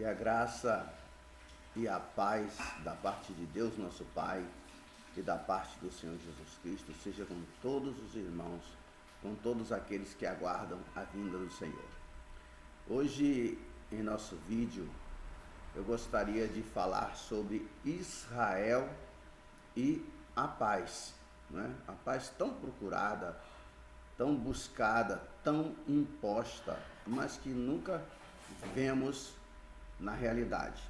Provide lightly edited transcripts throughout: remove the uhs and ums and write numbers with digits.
Que a graça e a paz da parte de Deus, nosso Pai, e da parte do Senhor Jesus Cristo seja com todos os irmãos, com todos aqueles que aguardam a vinda do Senhor. Hoje, em nosso vídeo, eu gostaria de falar sobre Israel e a paz, né? A paz tão procurada, tão buscada, tão imposta, mas que nunca vemos na realidade.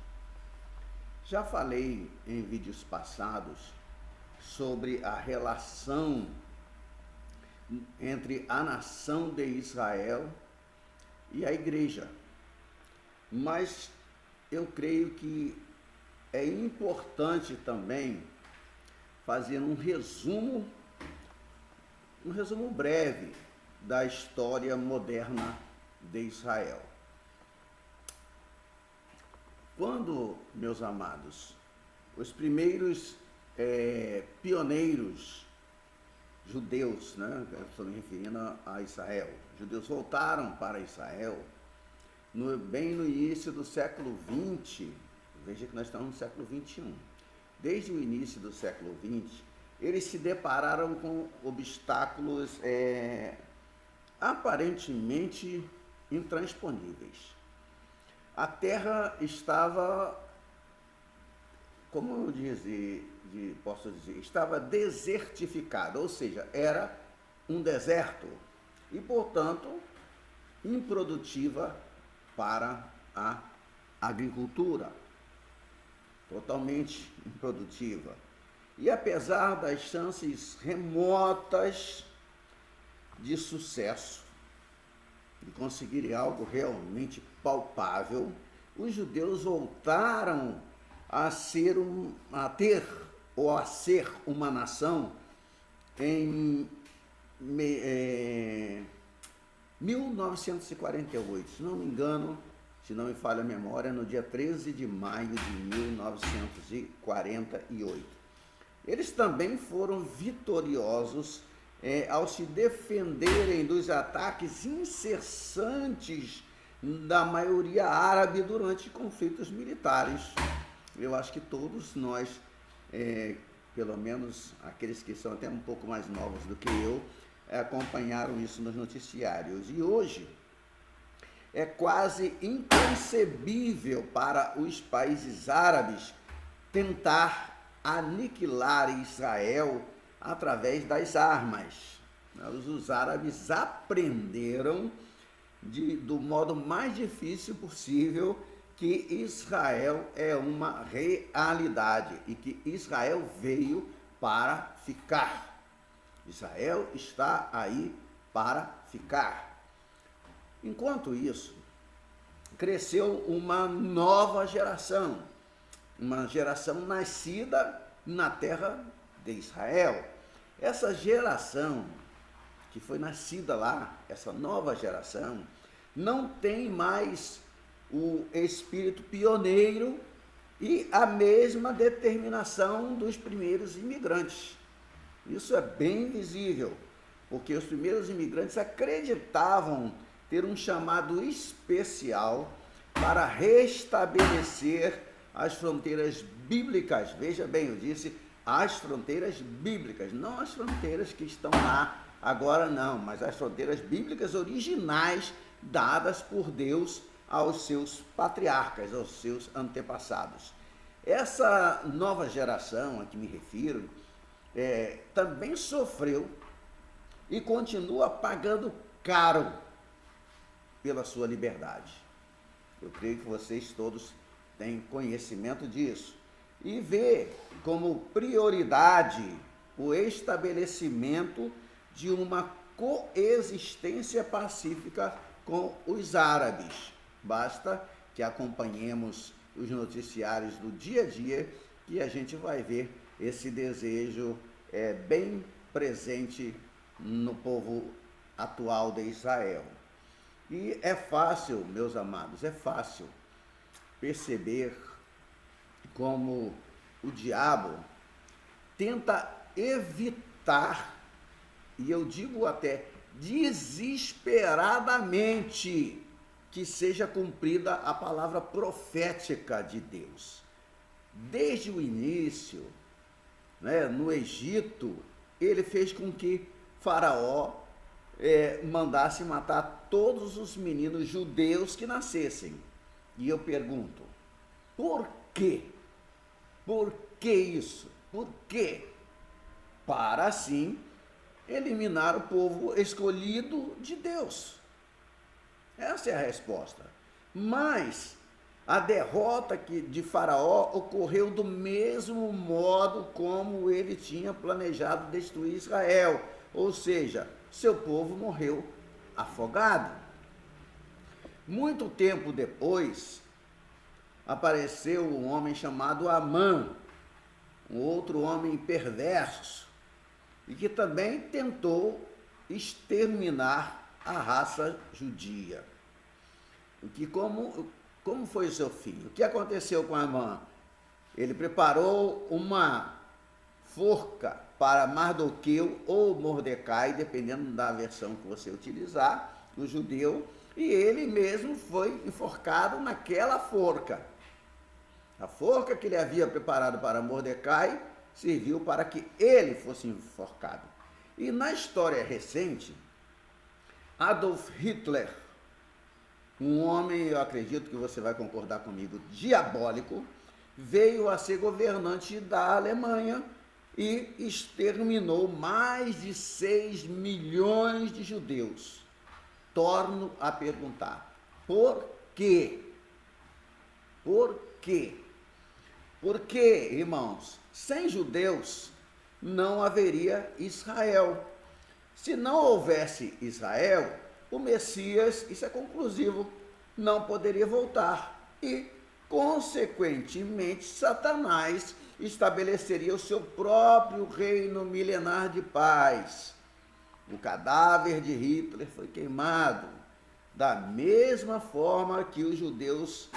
Já falei em vídeos passados sobre a relação entre a nação de Israel e a igreja, mas eu creio que é importante também fazer um resumo breve da história moderna de Israel. Quando, meus amados, os primeiros pioneiros judeus, né, estou me referindo a Israel, judeus voltaram para Israel bem no início do século XX, veja que nós estamos no século XXI. Desde o início do século XX, eles se depararam com obstáculos aparentemente intransponíveis. A terra estava, como eu posso dizer, estava desertificada, ou seja, era um deserto e, portanto, improdutiva para a agricultura, totalmente improdutiva. E apesar das chances remotas de sucesso, de conseguirem algo realmente palpável, os judeus voltaram a ser uma nação em 1948, se não me engano, se não me falha a memória, no dia 13 de maio de 1948. Eles também foram vitoriosos ao se defenderem dos ataques incessantes da maioria árabe durante conflitos militares. Eu acho que todos nós, pelo menos aqueles que são até um pouco mais novos do que eu, acompanharam isso nos noticiários. E hoje é quase inconcebível para os países árabes tentar aniquilar Israel através das armas. Os árabes aprenderam do modo mais difícil possível que Israel é uma realidade e que Israel veio para ficar. Israel está aí para ficar. Enquanto isso, cresceu uma nova geração, uma geração nascida na terra de Israel. Essa geração que foi nascida lá, essa nova geração, não tem mais o espírito pioneiro e a mesma determinação dos primeiros imigrantes. Isso é bem visível, porque os primeiros imigrantes acreditavam ter um chamado especial para restabelecer as fronteiras bíblicas. Veja bem, eu disse as fronteiras bíblicas, não as fronteiras que estão lá agora não, mas as fronteiras bíblicas originais dadas por Deus aos seus patriarcas, aos seus antepassados. Essa nova geração a que me refiro também sofreu e continua pagando caro pela sua liberdade. Eu creio que vocês todos têm conhecimento disso. E vê como prioridade o estabelecimento de uma coexistência pacífica com os árabes. Basta que acompanhemos os noticiários do dia a dia que a gente vai ver esse desejo bem presente no povo atual de Israel. E é fácil, meus amados, é fácil perceber como o diabo tenta evitar, e eu digo até desesperadamente, que seja cumprida a palavra profética de Deus. Desde o início, né, no Egito, ele fez com que Faraó mandasse matar todos os meninos judeus que nascessem. E eu pergunto, por quê? Por que isso? Por quê? Para assim eliminar o povo escolhido de Deus. Essa é a resposta. Mas a derrota de Faraó ocorreu do mesmo modo como ele tinha planejado destruir Israel. Ou seja, seu povo morreu afogado. Muito tempo depois, apareceu um homem chamado Amã, um outro homem perverso, e que também tentou exterminar a raça judia. Como foi o seu fim? O que aconteceu com Amã? Ele preparou uma forca para Mardoqueu ou Mordecai, dependendo da versão que você utilizar, o judeu, e ele mesmo foi enforcado naquela forca. A forca que ele havia preparado para Mordecai serviu para que ele fosse enforcado. E na história recente, Adolf Hitler, um homem, eu acredito que você vai concordar comigo, diabólico, veio a ser governante da Alemanha e exterminou mais de 6 milhões de judeus. Torno a perguntar, por quê? Por quê? Porque, irmãos, sem judeus não haveria Israel. Se não houvesse Israel, o Messias, isso é conclusivo, não poderia voltar. E, consequentemente, Satanás estabeleceria o seu próprio reino milenar de paz. O cadáver de Hitler foi queimado, da mesma forma que os judeus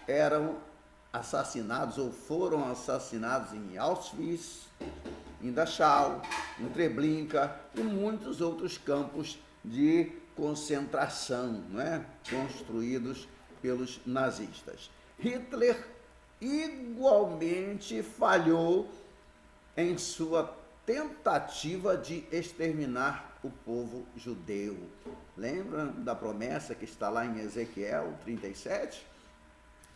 eram assassinados ou foram assassinados em Auschwitz, em Dachau, em Treblinka e muitos outros campos de concentração, né, construídos pelos nazistas. Hitler igualmente falhou em sua tentativa de exterminar o povo judeu. Lembra da promessa que está lá em Ezequiel 37?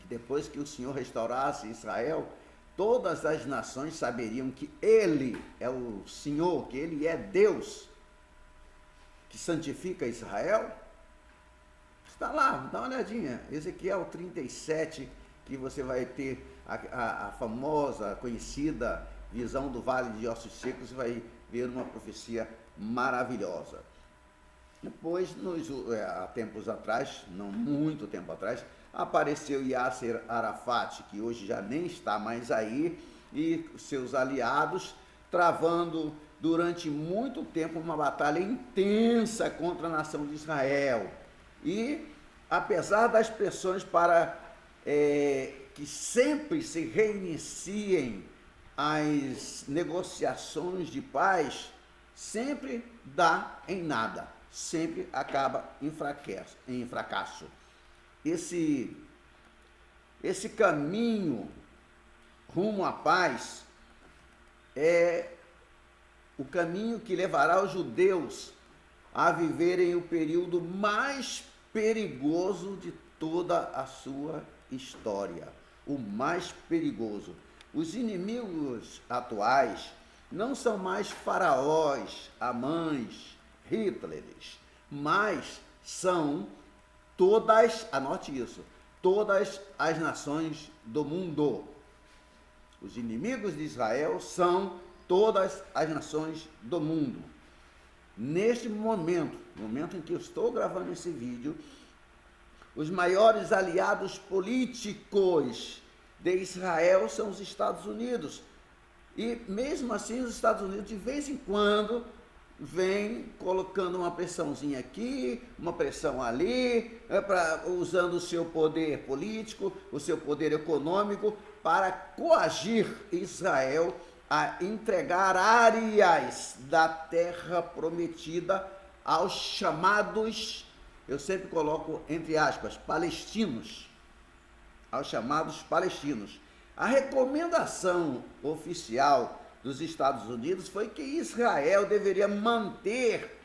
Depois que o Senhor restaurasse Israel, todas as nações saberiam que Ele é o Senhor, que Ele é Deus, que santifica Israel. Está lá, dá uma olhadinha, Ezequiel 37, que você vai ter a famosa, conhecida visão do Vale de Ossos Secos, e vai ver uma profecia maravilhosa. Depois, há tempos atrás, não muito tempo atrás, apareceu Yasser Arafat, que hoje já nem está mais aí, e seus aliados, travando durante muito tempo uma batalha intensa contra a nação de Israel. E, apesar das pressões para que sempre se reiniciem as negociações de paz, sempre dá em nada, sempre acaba em fracasso. Esse caminho rumo à paz é o caminho que levará os judeus a viverem o período mais perigoso de toda a sua história. O mais perigoso. Os inimigos atuais não são mais faraós, Amãs, Hitlers, mas são todas, anote isso, todas as nações do mundo. Os inimigos de Israel são todas as nações do mundo. Neste momento, no momento em que eu estou gravando esse vídeo, os maiores aliados políticos de Israel são os Estados Unidos. E mesmo assim, os Estados Unidos, de vez em quando, vem colocando uma pressãozinha aqui, uma pressão ali, usando o seu poder político, o seu poder econômico, para coagir Israel a entregar áreas da terra prometida aos chamados eu sempre coloco entre aspas, palestinos, aos chamados palestinos. A recomendação oficial dos Estados Unidos foi que Israel deveria manter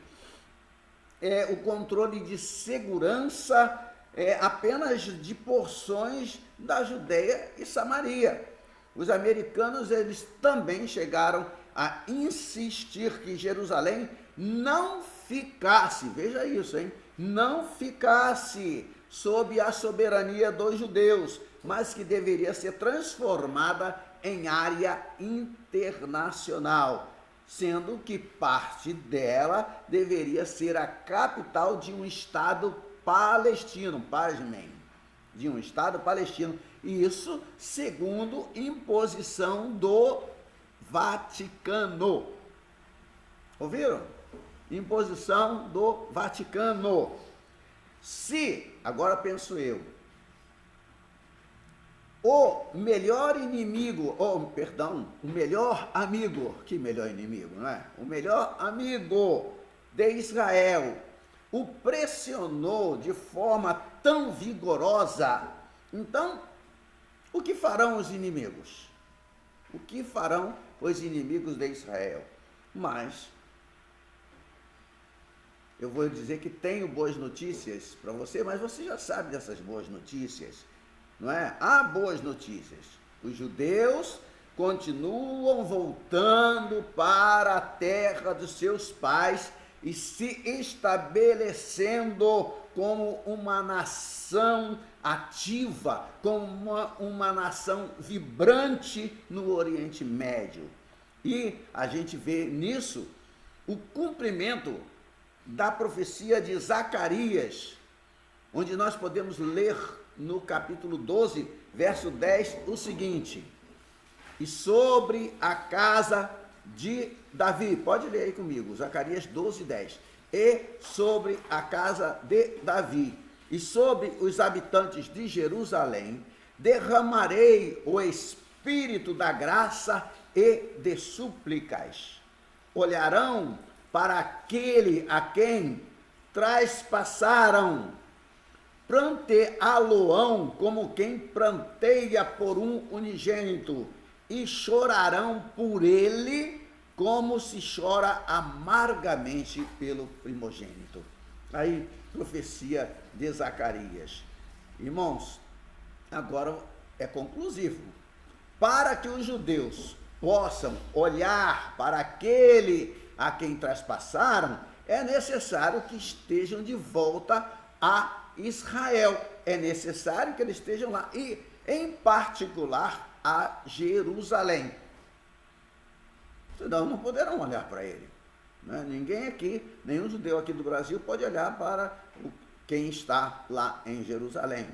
o controle de segurança apenas de porções da Judéia e Samaria. Os americanos, eles também chegaram a insistir que Jerusalém não ficasse, veja isso, hein? Não ficasse sob a soberania dos judeus, mas que deveria ser transformada em área internacional, sendo que parte dela deveria ser a capital de um Estado palestino, pasmem, de um Estado palestino, e isso segundo imposição do Vaticano. Ouviram? Imposição do Vaticano. Se, agora penso eu, o melhor inimigo, o melhor amigo, que melhor inimigo, não é? O melhor amigo de Israel o pressionou de forma tão vigorosa, então, o que farão os inimigos? O que farão os inimigos de Israel? Mas eu vou dizer que tenho boas notícias para você, mas você já sabe dessas boas notícias, não é? Há boas notícias. Os judeus continuam voltando para a terra dos seus pais e se estabelecendo como uma nação ativa, como uma nação vibrante no Oriente Médio. E a gente vê nisso o cumprimento da profecia de Zacarias, onde nós podemos ler no capítulo 12, verso 10, o seguinte: e sobre a casa de Davi, pode ler aí comigo, Zacarias 12, 10, e sobre a casa de Davi, e sobre os habitantes de Jerusalém, derramarei o espírito da graça e de súplicas. Olharão para aquele a quem traspassaram, pranteá-lo-ão como quem pranteia por um unigênito, e chorarão por ele como se chora amargamente pelo primogênito. Aí, profecia de Zacarias. Irmãos, agora é conclusivo. Para que os judeus possam olhar para aquele a quem traspassaram, é necessário que estejam de volta a Israel. É necessário que eles estejam lá. E, em particular, a Jerusalém. Senão não poderão olhar para ele. Né? Ninguém aqui, nenhum judeu aqui do Brasil pode olhar para quem está lá em Jerusalém.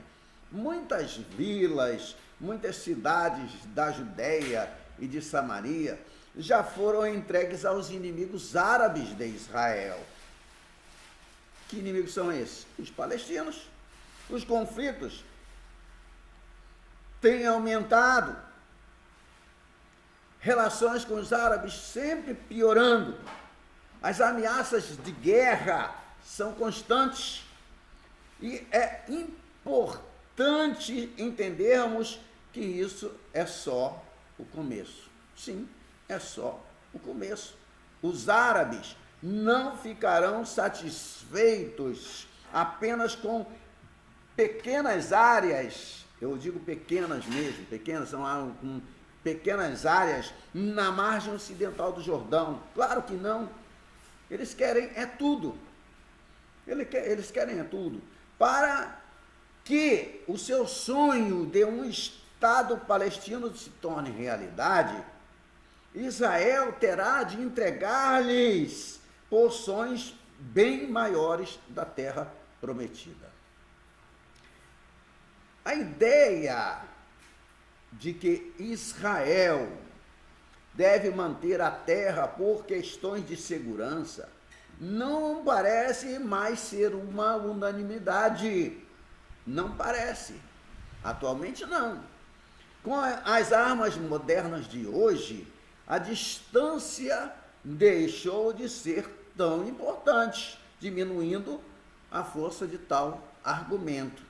Muitas vilas, muitas cidades da Judéia e de Samaria já foram entregues aos inimigos árabes de Israel. Que inimigos são esses? Os palestinos. Os conflitos têm aumentado, relações com os árabes sempre piorando, as ameaças de guerra são constantes e é importante entendermos que isso é só o começo. Sim, é só o começo. Os árabes não ficarão satisfeitos apenas com pequenas áreas, eu digo pequenas mesmo, pequenas são pequenas áreas na margem ocidental do Jordão. Claro que não. Eles querem é tudo. Eles querem é tudo. Para que o seu sonho de um Estado palestino se torne realidade, Israel terá de entregar-lhes porções bem maiores da terra prometida. A ideia de que Israel deve manter a terra por questões de segurança não parece mais ser uma unanimidade. Não parece. Atualmente não. Com as armas modernas de hoje, a distância deixou de ser tão importante, diminuindo à força de tal argumento.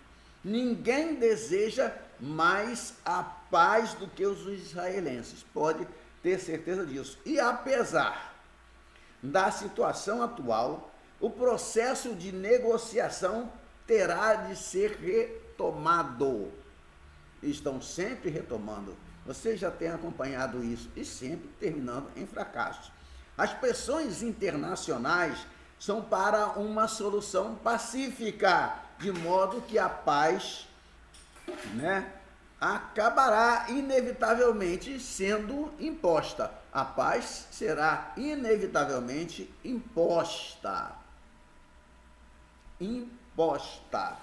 Ninguém deseja mais a paz do que os israelenses, pode ter certeza disso. E apesar da situação atual, o processo de negociação terá de ser retomado. Estão sempre retomando. Você já tem acompanhado isso e sempre terminando em fracasso. As pressões internacionais são para uma solução pacífica, de modo que a paz, acabará inevitavelmente sendo imposta. A paz será inevitavelmente imposta. Imposta.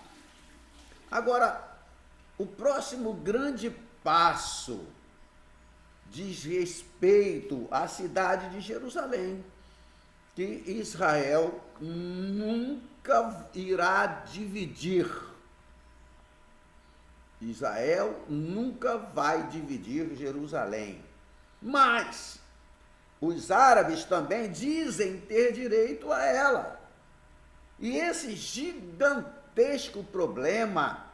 Agora, o próximo grande passo diz respeito à cidade de Jerusalém, que Israel nunca irá dividir. Israel nunca vai dividir Jerusalém. Mas os árabes também dizem ter direito a ela. E esse gigantesco problema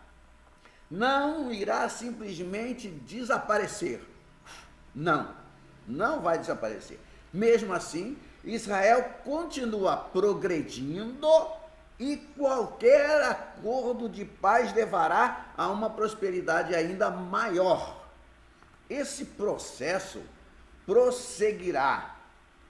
não irá simplesmente desaparecer. Não vai desaparecer. Mesmo assim, Israel continua progredindo e qualquer acordo de paz levará a uma prosperidade ainda maior. Esse processo prosseguirá,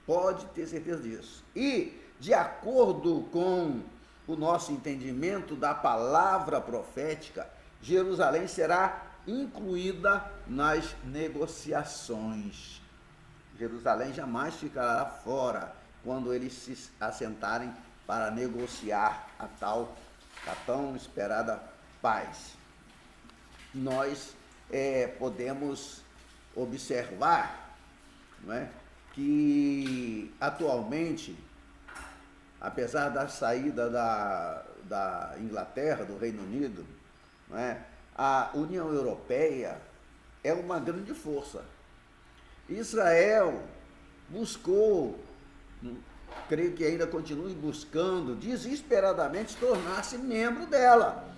pode ter certeza disso. E, de acordo com o nosso entendimento da palavra profética, Jerusalém será incluída nas negociações. Jerusalém jamais ficará fora quando eles se assentarem para negociar a tão esperada paz. Nós podemos observar, que atualmente, apesar da saída da Inglaterra, do Reino Unido, a União Europeia é uma grande força. Israel buscou, creio que ainda continue buscando, desesperadamente tornar-se membro dela.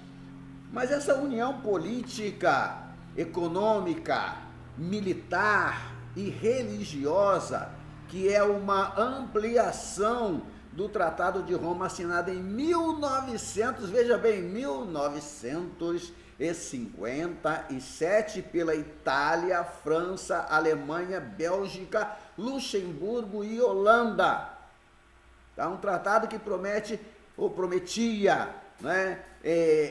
Mas essa união política, econômica, militar e religiosa, que é uma ampliação do Tratado de Roma assinado em 1957 pela Itália, França, Alemanha, Bélgica, Luxemburgo e Holanda. Um tratado que prometia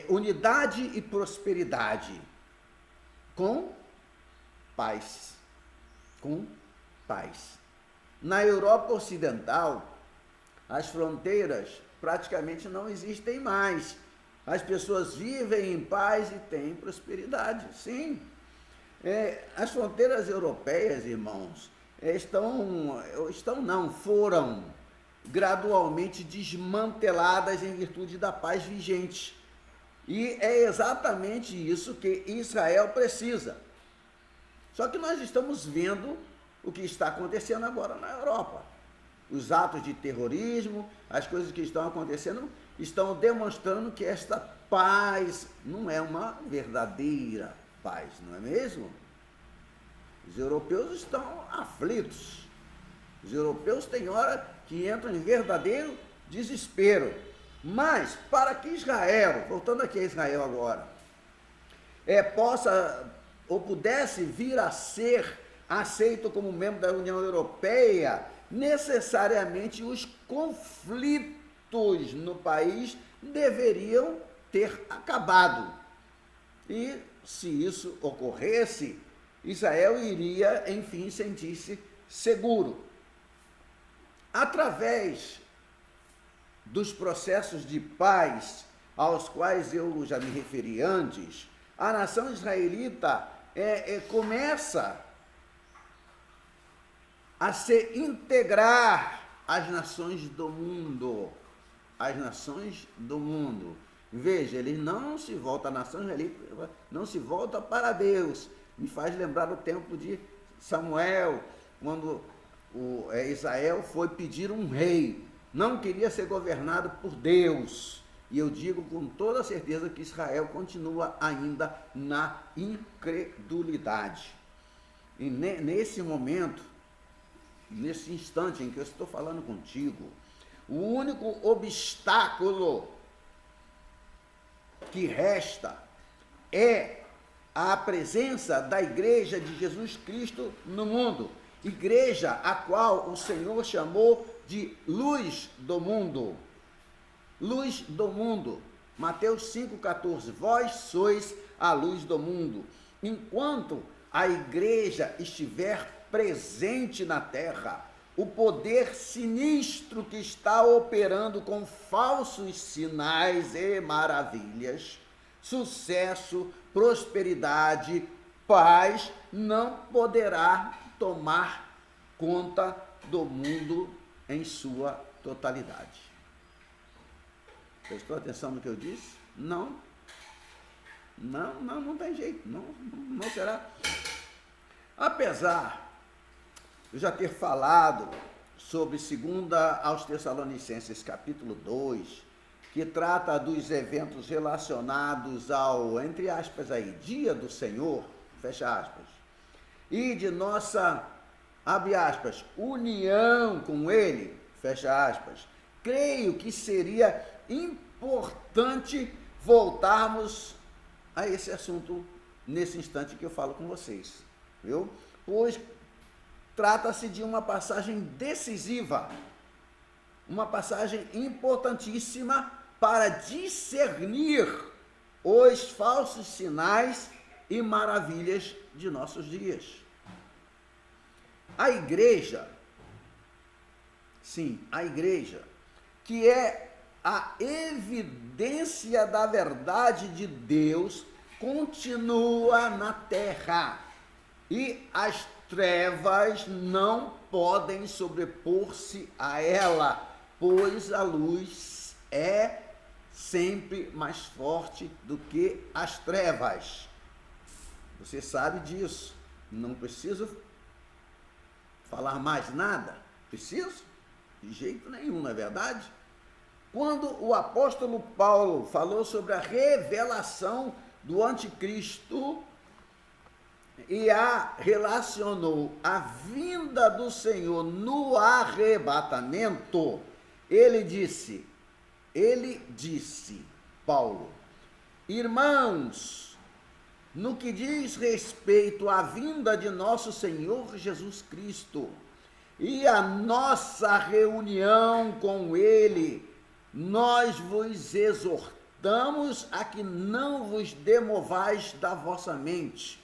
unidade e prosperidade com paz. Com paz. Na Europa Ocidental, as fronteiras praticamente não existem mais. As pessoas vivem em paz e têm prosperidade, sim. As fronteiras europeias, irmãos, foram gradualmente desmanteladas em virtude da paz vigente. E é exatamente isso que Israel precisa. Só que nós estamos vendo o que está acontecendo agora na Europa. Os atos de terrorismo, as coisas que estão acontecendo, estão demonstrando que esta paz não é uma verdadeira paz, não é mesmo? Os europeus estão aflitos. Os europeus têm hora que entram em verdadeiro desespero. Mas, para que Israel, voltando aqui a Israel agora, pudesse vir a ser aceito como membro da União Europeia, necessariamente os conflitos no país deveriam ter acabado. E, se isso ocorresse, Israel iria, enfim, sentir-se seguro. Através dos processos de paz aos quais eu já me referi antes, a nação israelita começa a se integrar às nações do mundo. As nações do mundo. Veja, ele não se volta, a nação israelita não se volta para Deus. Me faz lembrar o tempo de Samuel, quando Israel foi pedir um rei. Não queria ser governado por Deus. E eu digo com toda certeza que Israel continua ainda na incredulidade. E nesse momento, nesse instante em que eu estou falando contigo, o único obstáculo que resta é a presença da igreja de Jesus Cristo no mundo. Igreja a qual o Senhor chamou de luz do mundo. Luz do mundo. Mateus 5,14. Vós sois a luz do mundo. Enquanto a igreja estiver presente na terra, o poder sinistro que está operando com falsos sinais e maravilhas, sucesso, prosperidade, paz, não poderá tomar conta do mundo em sua totalidade. Prestou atenção no que eu disse? Não tem jeito, não será. Apesar de eu já ter falado sobre 2 aos Tessalonicenses capítulo 2, que trata dos eventos relacionados ao, entre aspas aí, dia do Senhor, fecha aspas, e de nossa, abre aspas, união com ele, fecha aspas, creio que seria importante voltarmos a esse assunto nesse instante que eu falo com vocês, viu? Pois trata-se de uma passagem decisiva, uma passagem importantíssima para discernir os falsos sinais e maravilhas de nossos dias. A igreja, sim, a igreja, que é a evidência da verdade de Deus, continua na terra e as trevas não podem sobrepor-se a ela, pois a luz é sempre mais forte do que as trevas. Você sabe disso. Não preciso falar mais nada. Preciso? De jeito nenhum, não é verdade? Quando o apóstolo Paulo falou sobre a revelação do anticristo e a relacionou à vinda do Senhor no arrebatamento, ele disse, Paulo, irmãos, no que diz respeito à vinda de nosso Senhor Jesus Cristo e a nossa reunião com ele, nós vos exortamos a que não vos demovais da vossa mente.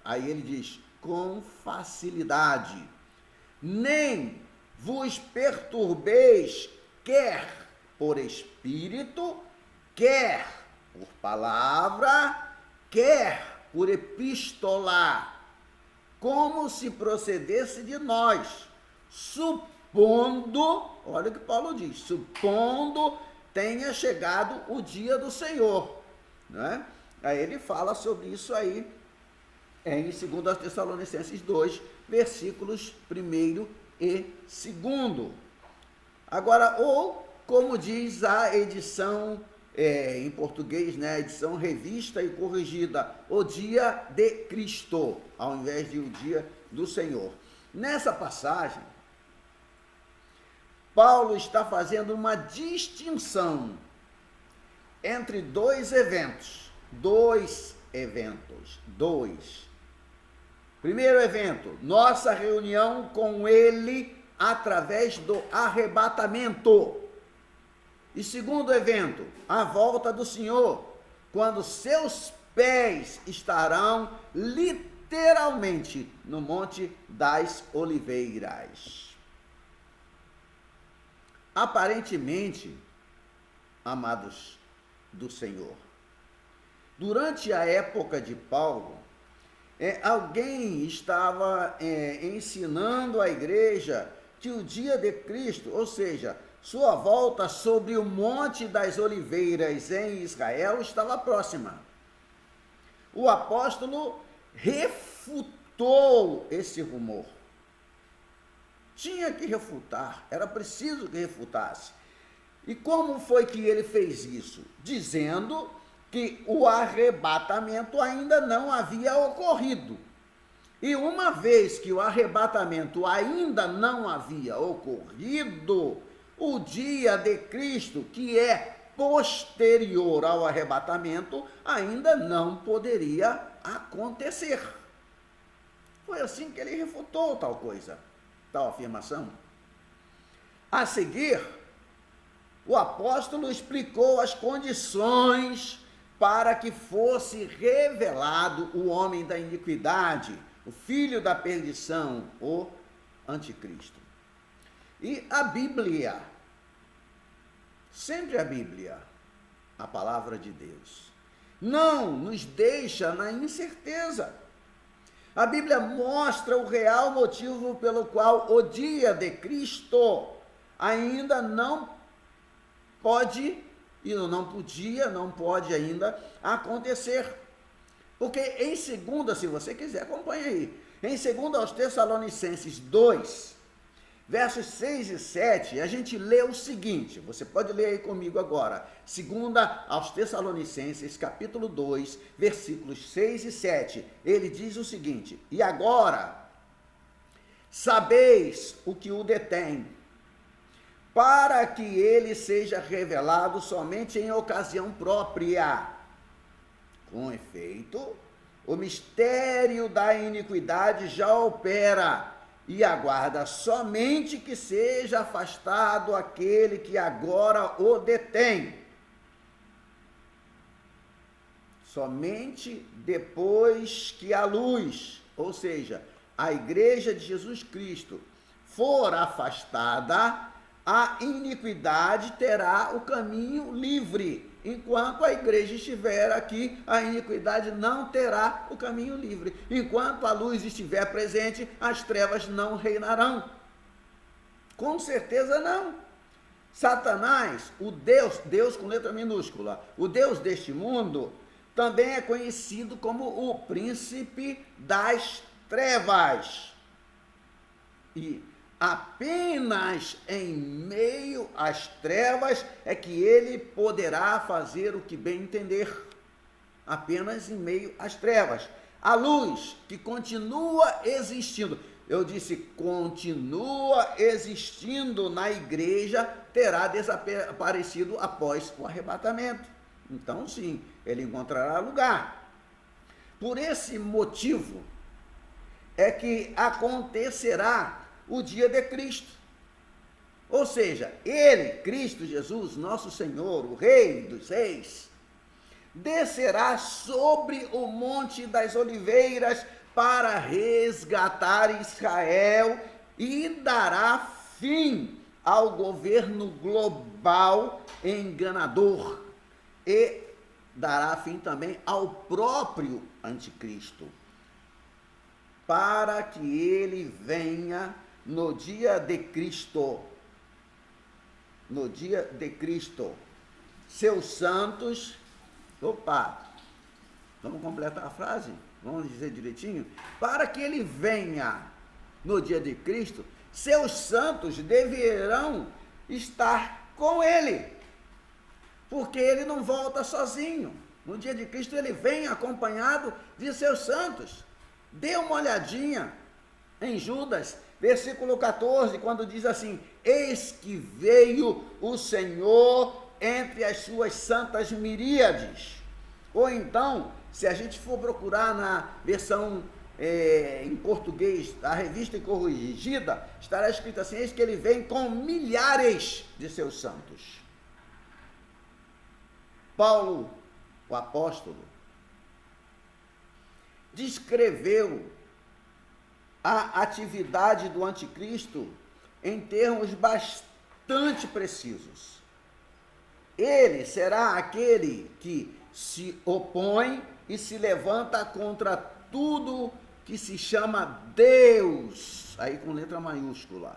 Aí ele diz, com facilidade, nem vos perturbeis, quer por espírito, quer por palavra, quer por epístola, como se procedesse de nós, supondo, olha o que Paulo diz, supondo tenha chegado o dia do Senhor, né? Aí ele fala sobre isso aí, em 2 Tessalonicenses 2, versículos 1 e 2. Agora, ou, como diz a edição em português, né, a edição revista e corrigida, o dia de Cristo, ao invés de o dia do Senhor. Nessa passagem, Paulo está fazendo uma distinção entre dois eventos. Primeiro evento, nossa reunião com ele através do arrebatamento. E segundo evento, a volta do Senhor, quando seus pés estarão literalmente no Monte das Oliveiras. Aparentemente, amados do Senhor, durante a época de Paulo, alguém estava ensinando à igreja que o dia de Cristo, ou seja, sua volta sobre o Monte das Oliveiras em Israel, estava próxima. O apóstolo refutou esse rumor. Tinha que refutar, era preciso que refutasse. E como foi que ele fez isso? Dizendo que o arrebatamento ainda não havia ocorrido. E uma vez que o arrebatamento ainda não havia ocorrido, o dia de Cristo, que é posterior ao arrebatamento, ainda não poderia acontecer. Foi assim que ele refutou tal coisa, tal afirmação. A seguir, o apóstolo explicou as condições para que fosse revelado o homem da iniquidade, o filho da perdição, o anticristo. E a Bíblia, sempre a Bíblia, a palavra de Deus, não nos deixa na incerteza. A Bíblia mostra o real motivo pelo qual o dia de Cristo ainda não pode, e não podia, não pode ainda acontecer. Porque em 2, se você quiser, acompanha aí. Em 2 aos Tessalonicenses 2, versos 6 e 7, a gente lê o seguinte, você pode ler aí comigo agora. 2 aos Tessalonicenses, capítulo 2, versículos 6 e 7. Ele diz o seguinte: e agora, sabeis o que o detém, para que ele seja revelado somente em ocasião própria. Com efeito, o mistério da iniquidade já opera e aguarda somente que seja afastado aquele que agora o detém. Somente depois que a luz, ou seja, a igreja de Jesus Cristo, for afastada, a iniquidade terá o caminho livre. Enquanto a igreja estiver aqui, a iniquidade não terá o caminho livre. Enquanto a luz estiver presente, as trevas não reinarão. Com certeza não. Satanás, o Deus com letra minúscula, o Deus deste mundo, também é conhecido como o príncipe das trevas. E apenas em meio às trevas é que ele poderá fazer o que bem entender. Apenas em meio às trevas. A luz que continua existindo, eu disse continua existindo na igreja, terá desaparecido após o arrebatamento. Então sim, ele encontrará lugar. Por esse motivo é que acontecerá o dia de Cristo. Ou seja, ele, Cristo Jesus, nosso Senhor, o Rei dos Reis, descerá sobre o Monte das Oliveiras para resgatar Israel e dará fim ao governo global enganador e dará fim também ao próprio anticristo, para que ele venha no dia de Cristo. No dia de Cristo, seus santos, vamos completar a frase? Vamos dizer direitinho? Para que ele venha no dia de Cristo, seus santos deverão estar com ele, porque ele não volta sozinho. No dia de Cristo ele vem acompanhado de seus santos. Dê uma olhadinha em Judas, versículo 14, quando diz assim: eis que veio o Senhor entre as suas santas miríades. Ou então, se a gente for procurar na versão em português, a revista corrigida, estará escrito assim: eis que ele vem com milhares de seus santos. Paulo, o apóstolo, descreveu a atividade do anticristo em termos bastante precisos. Ele será aquele que se opõe e se levanta contra tudo que se chama Deus, aí com letra maiúscula,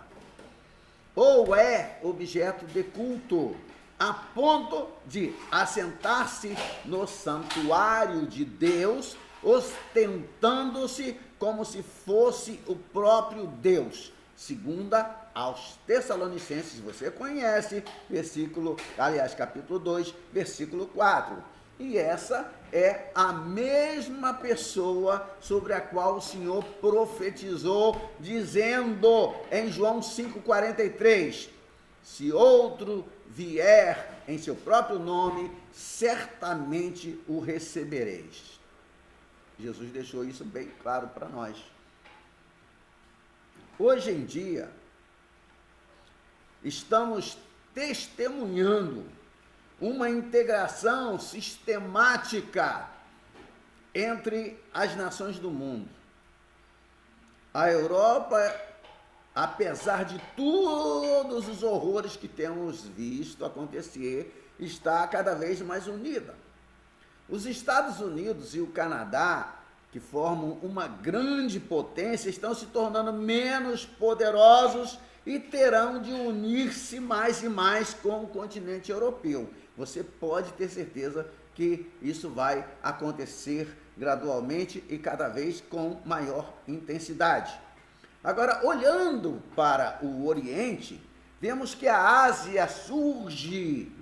ou é objeto de culto, a ponto de assentar-se no santuário de Deus, ostentando-se como se fosse o próprio Deus, segundo aos Tessalonicenses, você conhece, capítulo 2, versículo 4. E essa é a mesma pessoa sobre a qual o Senhor profetizou, dizendo em João 5,43, se outro vier em seu próprio nome, certamente o recebereis. Jesus deixou isso bem claro para nós. Hoje em dia, estamos testemunhando uma integração sistemática entre as nações do mundo. A Europa, apesar de todos os horrores que temos visto acontecer, está cada vez mais unida. Os Estados Unidos e o Canadá, que formam uma grande potência, estão se tornando menos poderosos e terão de unir-se mais e mais com o continente europeu. Você pode ter certeza que isso vai acontecer gradualmente e cada vez com maior intensidade. Agora, olhando para o Oriente, vemos que a Ásia surge,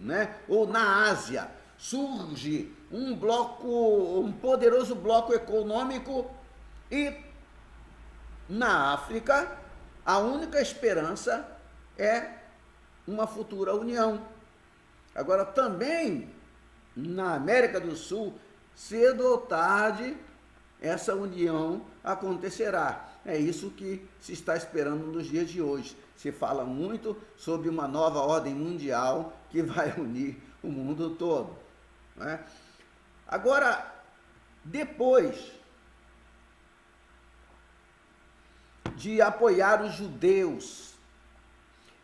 ou na Ásia, surge um poderoso bloco econômico, e na África a única esperança é uma futura união. Agora, também na América do Sul, cedo ou tarde, essa união acontecerá. É isso que se está esperando nos dias de hoje. Se fala muito sobre uma nova ordem mundial que vai unir o mundo todo. Agora, depois de apoiar os judeus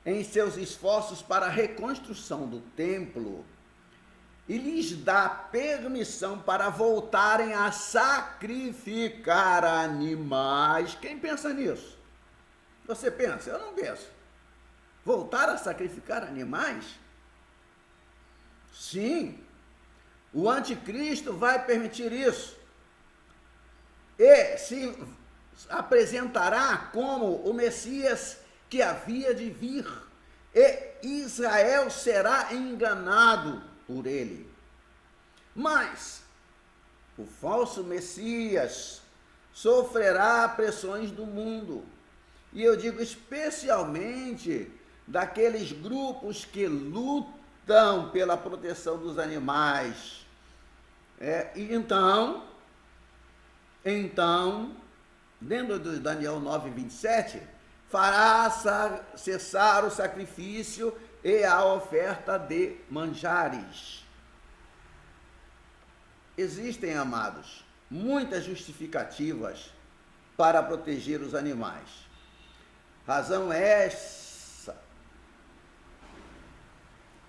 em seus esforços para a reconstrução do templo e lhes dá permissão para voltarem a sacrificar animais. Quem pensa nisso? Você pensa? Eu não penso. Voltar a sacrificar animais? Sim, o anticristo vai permitir isso. E se apresentará como o Messias que havia de vir. E Israel será enganado por ele. Mas o falso Messias sofrerá pressões do mundo. E eu digo especialmente daqueles grupos que lutam pela proteção dos animais. Então, dentro de Daniel 9:27, fará cessar o sacrifício e a oferta de manjares. Existem, amados, muitas justificativas para proteger os animais. Razão essa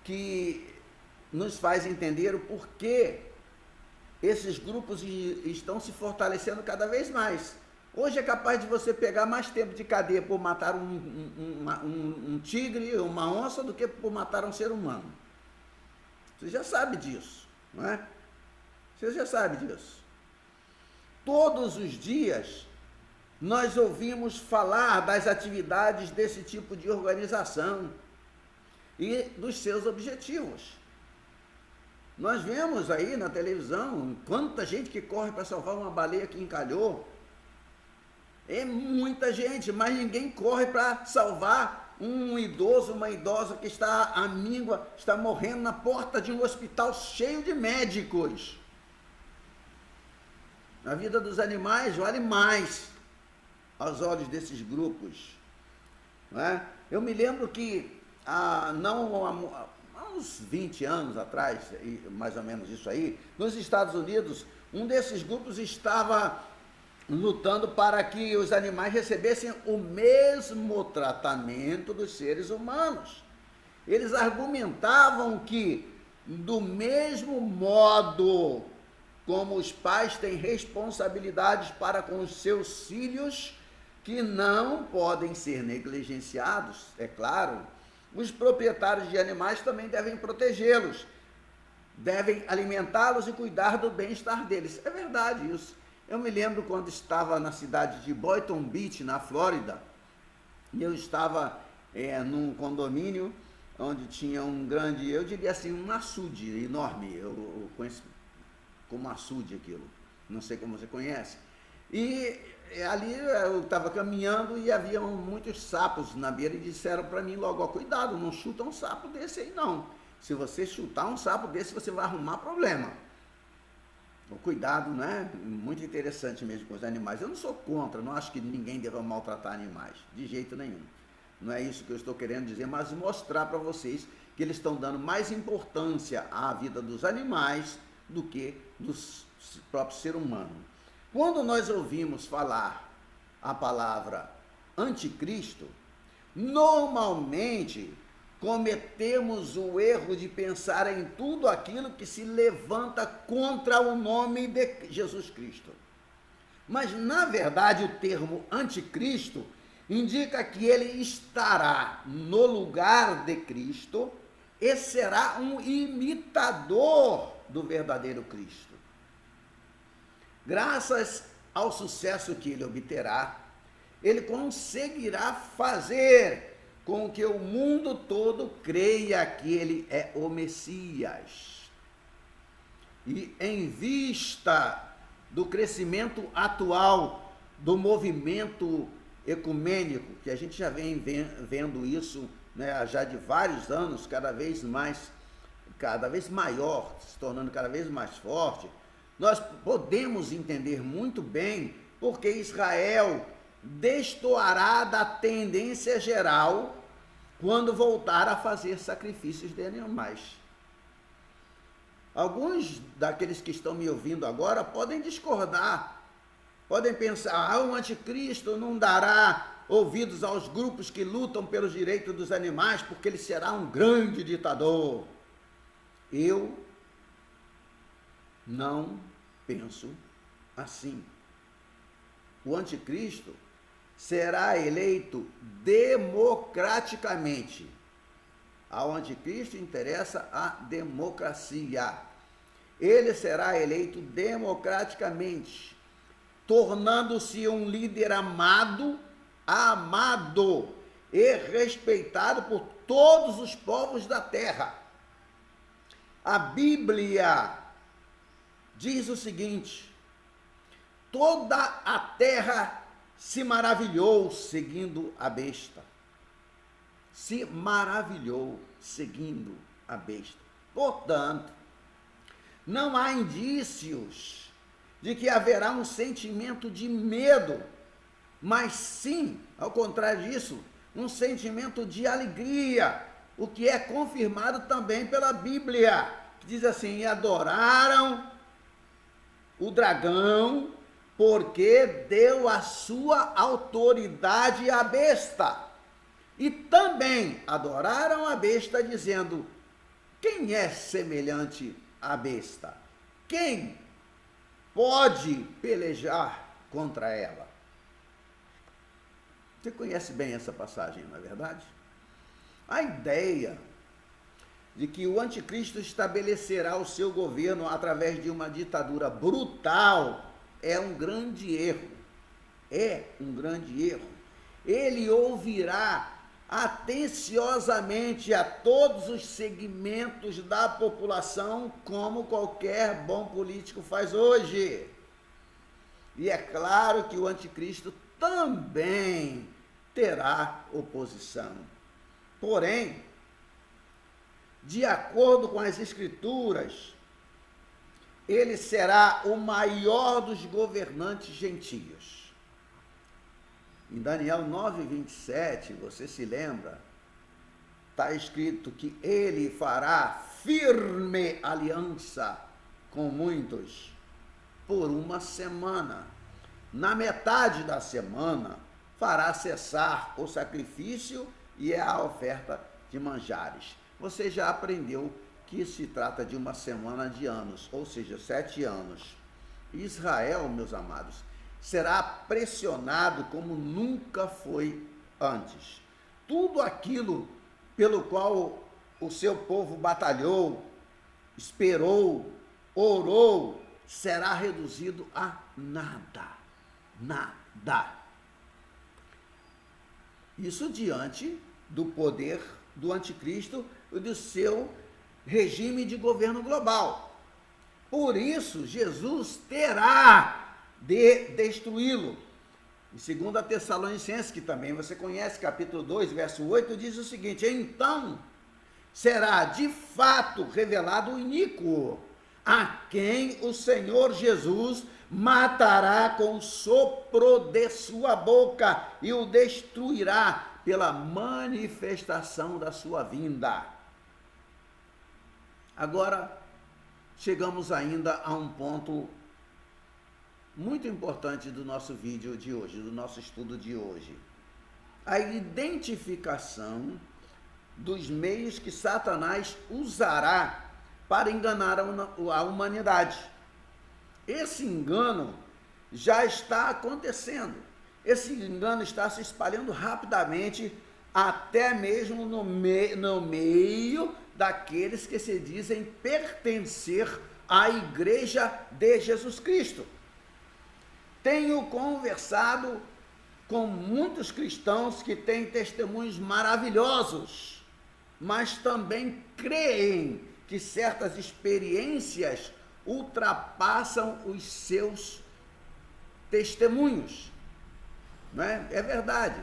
que nos faz entender o porquê esses grupos estão se fortalecendo cada vez mais. Hoje é capaz de você pegar mais tempo de cadeia por matar um tigre, uma onça, do que por matar um ser humano. Você já sabe disso, não é? Você já sabe disso. Todos os dias nós ouvimos falar das atividades desse tipo de organização e dos seus objetivos. Nós vemos aí na televisão quanta gente que corre para salvar uma baleia que encalhou. É muita gente, mas ninguém corre para salvar um idoso, uma idosa que está à míngua, está morrendo na porta de um hospital cheio de médicos. A vida dos animais vale mais aos olhos desses grupos. Não é? Eu me lembro que há uns 20 anos atrás, mais ou menos isso aí, nos Estados Unidos, um desses grupos estava lutando para que os animais recebessem o mesmo tratamento dos seres humanos. Eles argumentavam que, do mesmo modo como os pais têm responsabilidades para com os seus filhos, que não podem ser negligenciados, é claro, os proprietários de animais também devem protegê-los, devem alimentá-los e cuidar do bem-estar deles. É verdade isso. Eu me lembro quando estava na cidade de Boynton Beach, na Flórida, e eu estava num condomínio onde tinha um grande, eu diria assim, um açude enorme, eu conheço como açude aquilo, não sei como você conhece. E ali eu estava caminhando e havia muitos sapos na beira e disseram para mim logo, ó, cuidado, não chuta um sapo desse aí não. Se você chutar um sapo desse, você vai arrumar problema. O cuidado, né? Muito interessante mesmo com os animais. Eu não sou contra, não acho que ninguém deva maltratar animais, de jeito nenhum. Não é isso que eu estou querendo dizer, mas mostrar para vocês que eles estão dando mais importância à vida dos animais do que do próprio ser humano. Quando nós ouvimos falar a palavra anticristo, normalmente cometemos o erro de pensar em tudo aquilo que se levanta contra o nome de Jesus Cristo. Mas, na verdade, o termo anticristo indica que ele estará no lugar de Cristo e será um imitador do verdadeiro Cristo. Graças ao sucesso que ele obterá, ele conseguirá fazer com que o mundo todo creia que ele é o Messias. E em vista do crescimento atual do movimento ecumênico, que a gente já vem vendo isso, né, já de vários anos, cada vez maior, se tornando cada vez mais forte, nós podemos entender muito bem porque Israel destoará da tendência geral quando voltar a fazer sacrifícios de animais. Alguns daqueles que estão me ouvindo agora podem discordar, podem pensar, o anticristo não dará ouvidos aos grupos que lutam pelos direitos dos animais, porque ele será um grande ditador. Eu não penso assim. O anticristo será eleito democraticamente. Ao anticristo interessa a democracia. Ele será eleito democraticamente, tornando-se um líder amado e respeitado por todos os povos da terra. A Bíblia diz o seguinte: toda a terra se maravilhou seguindo a besta. Se maravilhou seguindo a besta. Portanto, não há indícios de que haverá um sentimento de medo, mas sim, ao contrário disso, um sentimento de alegria, o que é confirmado também pela Bíblia, que diz assim: e adoraram o dragão, porque deu a sua autoridade à besta. E também adoraram a besta, dizendo: quem é semelhante à besta? Quem pode pelejar contra ela? Você conhece bem essa passagem, não é verdade? A ideia de que o anticristo estabelecerá o seu governo através de uma ditadura brutal é um grande erro. É um grande erro. Ele ouvirá atenciosamente a todos os segmentos da população, como qualquer bom político faz hoje. E é claro que o anticristo também terá oposição. Porém, de acordo com as Escrituras, ele será o maior dos governantes gentios. Em Daniel 9:27, você se lembra, está escrito que ele fará firme aliança com muitos por uma semana. Na metade da semana, fará cessar o sacrifício e a oferta de manjares. Você já aprendeu que se trata de uma semana de anos, ou seja, 7 anos. Israel, meus amados, será pressionado como nunca foi antes. Tudo aquilo pelo qual o seu povo batalhou, esperou, orou, será reduzido a nada. Nada. Isso diante do poder do anticristo e do seu regime de governo global. Por isso, Jesus terá de destruí-lo. Em 2 Tessalonicenses, que também você conhece, capítulo 2, verso 8, diz o seguinte: então será de fato revelado o iníquo, a quem o Senhor Jesus matará com o sopro de sua boca e o destruirá pela manifestação da sua vinda. Agora, chegamos ainda a um ponto muito importante do nosso vídeo de hoje, do nosso estudo de hoje. A identificação dos meios que Satanás usará para enganar a humanidade. Esse engano já está acontecendo. Esse engano está se espalhando rapidamente, até mesmo no meio daqueles que se dizem pertencer à Igreja de Jesus Cristo. Tenho conversado com muitos cristãos que têm testemunhos maravilhosos, mas também creem que certas experiências ultrapassam os seus testemunhos. Não é? É verdade.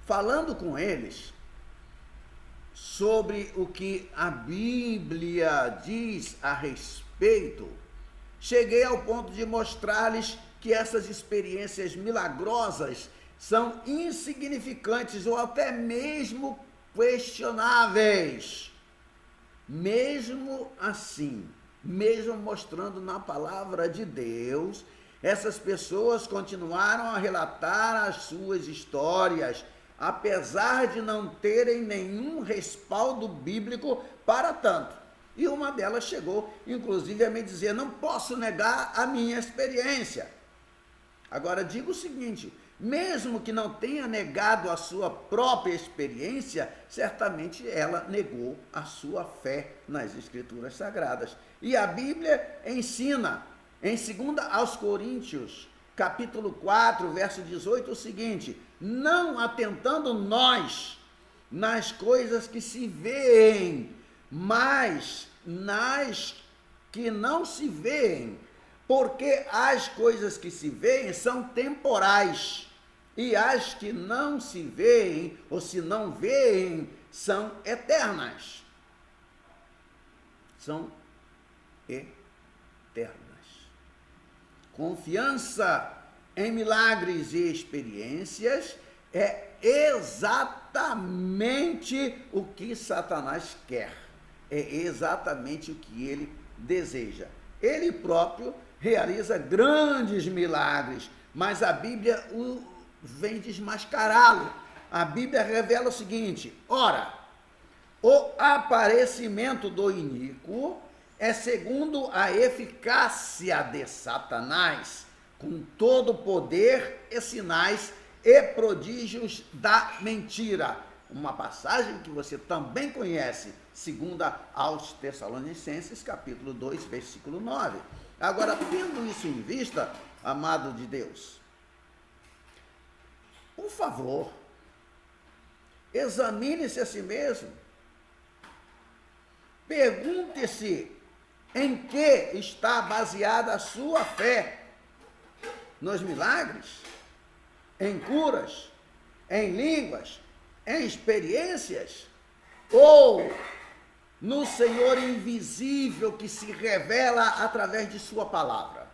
Falando com eles sobre o que a Bíblia diz a respeito, cheguei ao ponto de mostrar-lhes que essas experiências milagrosas são insignificantes ou até mesmo questionáveis. Mesmo assim, mesmo mostrando na palavra de Deus, essas pessoas continuaram a relatar as suas histórias, apesar de não terem nenhum respaldo bíblico para tanto. E uma delas chegou, inclusive, a me dizer: não posso negar a minha experiência. Agora, digo o seguinte: mesmo que não tenha negado a sua própria experiência, certamente ela negou a sua fé nas Escrituras Sagradas. E a Bíblia ensina, em 2 aos Coríntios, capítulo 4, verso 18, o seguinte: não atentando nós nas coisas que se veem, mas nas que não se veem, porque as coisas que se veem são temporais, e as que não se veem, ou se não veem, são eternas. São eternas. Confiança em milagres e experiências é exatamente o que Satanás quer. É exatamente o que ele deseja. Ele próprio realiza grandes milagres, mas a Bíblia vem desmascará-lo. A Bíblia revela o seguinte: ora, o aparecimento do iníquo é segundo a eficácia de Satanás, com todo o poder e sinais e prodígios da mentira. Uma passagem que você também conhece, 2 aos Tessalonicenses, capítulo 2, versículo 9. Agora, tendo isso em vista, amado de Deus, por favor, examine-se a si mesmo. Pergunte-se em que está baseada a sua fé: nos milagres, em curas, em línguas, em experiências, ou no Senhor invisível que se revela através de sua palavra?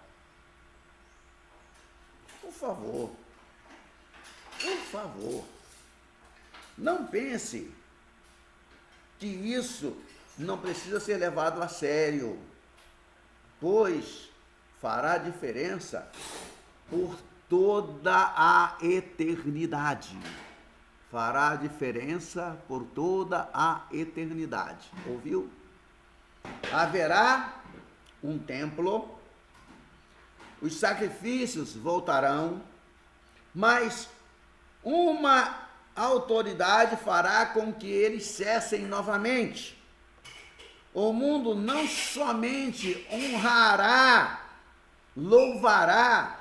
Por favor, não pense que isso não precisa ser levado a sério, pois fará diferença por toda a eternidade. Fará diferença por toda a eternidade. Ouviu? Haverá um templo, os sacrifícios voltarão, mas uma autoridade fará com que eles cessem novamente. O mundo não somente honrará, louvará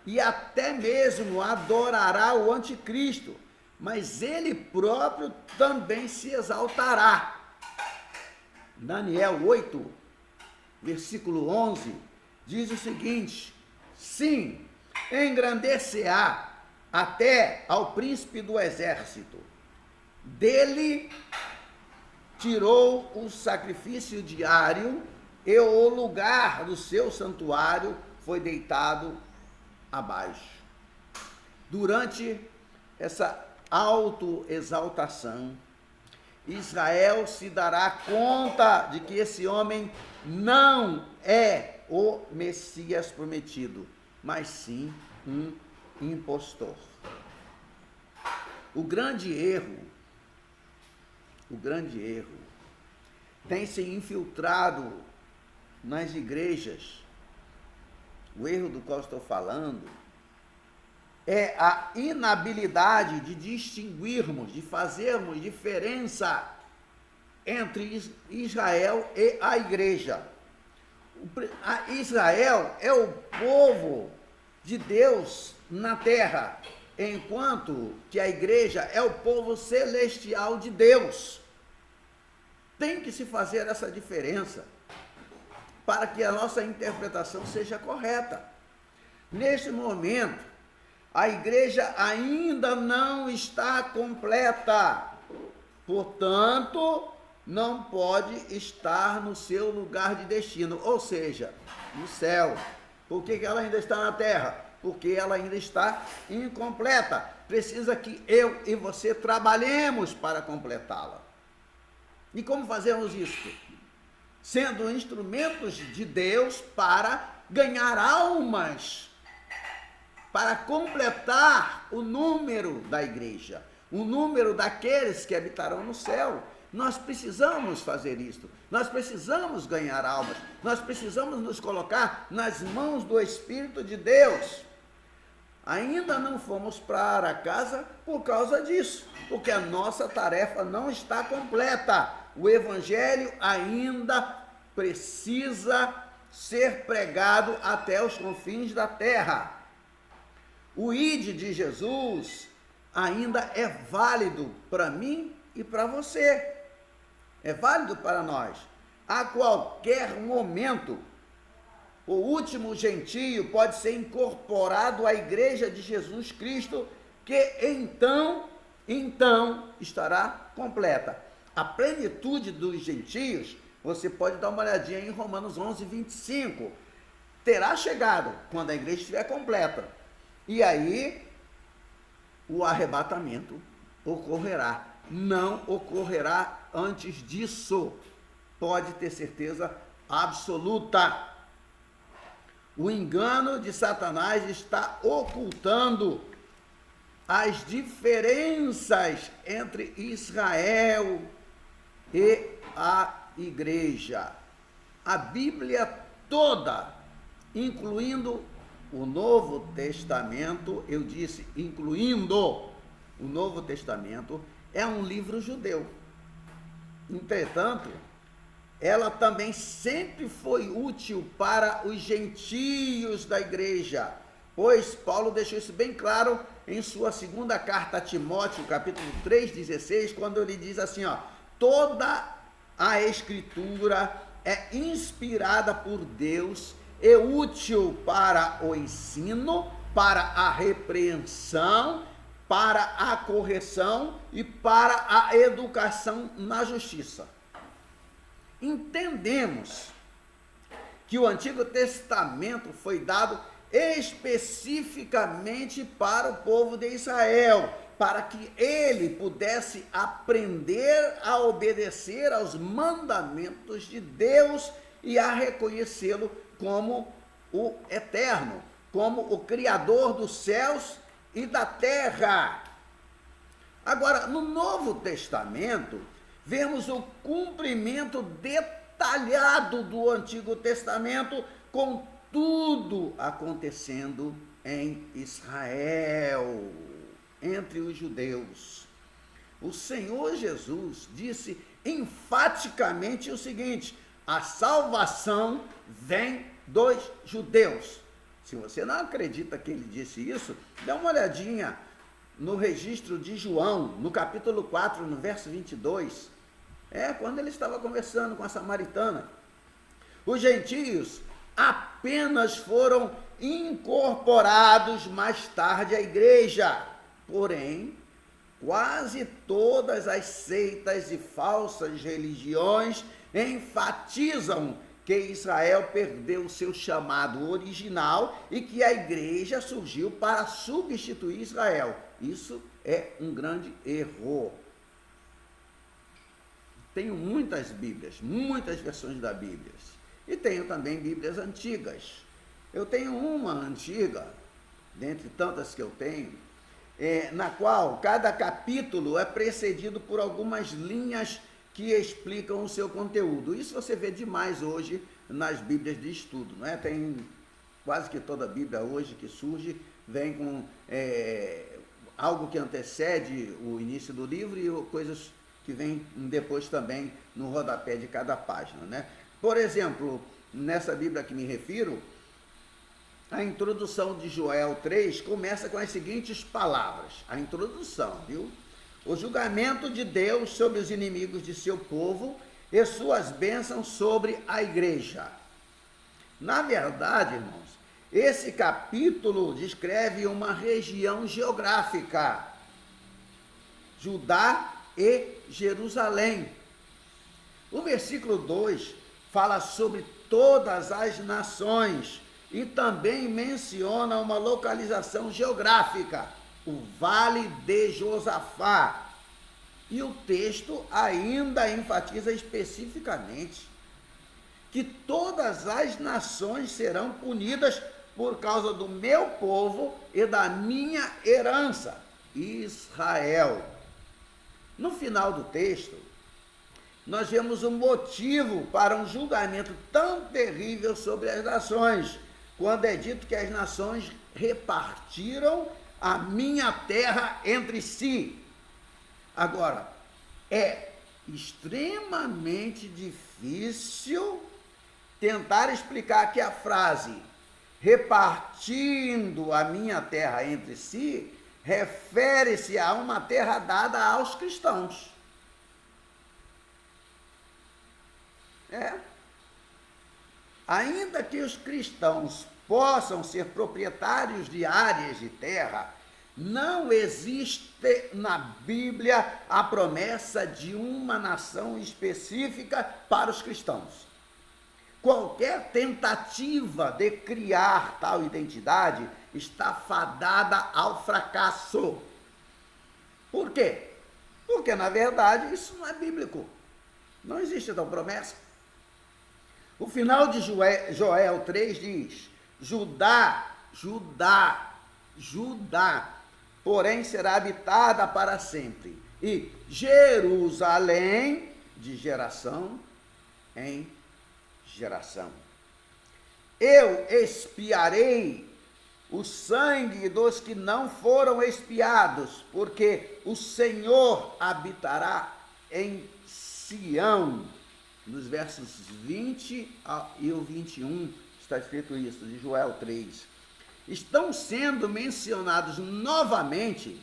e até mesmo adorará o anticristo, mas ele próprio também se exaltará. Daniel 8, versículo 11, diz o seguinte: sim, engrandecerá até ao príncipe do exército. Dele tirou o sacrifício diário e o lugar do seu santuário foi deitado abaixo. Durante essa autoexaltação, Israel se dará conta de que esse homem não é o Messias prometido, mas sim um impostor. O grande erro tem se infiltrado nas igrejas. O erro do qual estou falando é a inabilidade de distinguirmos, de fazermos diferença entre Israel e a igreja. Israel é o povo de Deus na terra, enquanto que a igreja é o povo celestial de Deus. Tem que se fazer essa diferença para que a nossa interpretação seja correta. Neste momento, a igreja ainda não está completa, portanto, não pode estar no seu lugar de destino, ou seja, no céu. Por que ela ainda está na terra? Porque ela ainda está incompleta. Precisa que eu e você trabalhemos para completá-la. E como fazemos isso? Sendo instrumentos de Deus para ganhar almas, para completar o número da igreja, o número daqueles que habitarão no céu. Nós precisamos fazer isto, nós precisamos ganhar almas, nós precisamos nos colocar nas mãos do Espírito de Deus. Ainda não fomos para casa por causa disso, porque a nossa tarefa não está completa. O Evangelho ainda precisa ser pregado até os confins da terra. O ide de Jesus ainda é válido para mim e para você. É válido para nós. A qualquer momento, o último gentio pode ser incorporado à igreja de Jesus Cristo, que então estará completa. A plenitude dos gentios, você pode dar uma olhadinha em Romanos 11, 25. Terá chegado quando a igreja estiver completa. E aí, o arrebatamento ocorrerá. Não ocorrerá antes disso. Pode ter certeza absoluta. O engano de Satanás está ocultando as diferenças entre Israel e a igreja. A Bíblia toda, incluindo o Novo Testamento, eu disse incluindo o Novo Testamento, é um livro judeu. Entretanto, ela também sempre foi útil para os gentios da igreja, pois Paulo deixou isso bem claro em sua segunda carta a Timóteo, capítulo 3:16, quando ele diz assim, toda a escritura é inspirada por Deus e útil para o ensino, para a repreensão, para a correção e para a educação na justiça. Entendemos que o Antigo Testamento foi dado especificamente para o povo de Israel, para que ele pudesse aprender a obedecer aos mandamentos de Deus e a reconhecê-lo como o Eterno, como o Criador dos céus e da terra. Agora, no Novo Testamento, vemos o cumprimento detalhado do Antigo Testamento, com tudo acontecendo em Israel, entre os judeus. O Senhor Jesus disse enfaticamente o seguinte: a salvação vem dos judeus. Se você não acredita que ele disse isso, dá uma olhadinha no registro de João, no capítulo 4, no verso 22, quando ele estava conversando com a samaritana. Os gentios apenas foram incorporados mais tarde à igreja, porém, quase todas as seitas e falsas religiões enfatizam que Israel perdeu o seu chamado original e que a igreja surgiu para substituir Israel. Isso é um grande erro. Tenho muitas Bíblias, muitas versões da Bíblia. E tenho também Bíblias antigas. Eu tenho uma antiga, dentre tantas que eu tenho, na qual cada capítulo é precedido por algumas linhas que explicam o seu conteúdo. Isso você vê demais hoje nas Bíblias de estudo, não é? Tem quase que toda a Bíblia hoje que surge vem com algo que antecede o início do livro e coisas que vêm depois também no rodapé de cada página, né? Por exemplo, nessa Bíblia que me refiro, a introdução de Joel 3 começa com as seguintes palavras. A introdução, viu? O julgamento de Deus sobre os inimigos de seu povo e suas bênçãos sobre a igreja. Na verdade, irmãos, esse capítulo descreve uma região geográfica, Judá e Jerusalém. O versículo 2 fala sobre todas as nações e também menciona uma localização geográfica, o Vale de Josafá. E o texto ainda enfatiza especificamente que todas as nações serão punidas por causa do meu povo e da minha herança, Israel. No final do texto, nós vemos um motivo para um julgamento tão terrível sobre as nações, quando é dito que as nações repartiram a minha terra entre si. Agora, é extremamente difícil tentar explicar que a frase repartindo a minha terra entre si refere-se a uma terra dada aos cristãos. Ainda que os cristãos possam ser proprietários de áreas de terra, não existe na Bíblia a promessa de uma nação específica para os cristãos. Qualquer tentativa de criar tal identidade está fadada ao fracasso. Por quê? Porque, na verdade, isso não é bíblico. Não existe tal promessa. O final de Joel 3 diz: Judá, porém será habitada para sempre, e Jerusalém de geração em geração. Eu expiarei o sangue dos que não foram expiados, porque o Senhor habitará em Sião. Nos versos 20 e o 21 está escrito isso, de Joel 3. Estão sendo mencionados novamente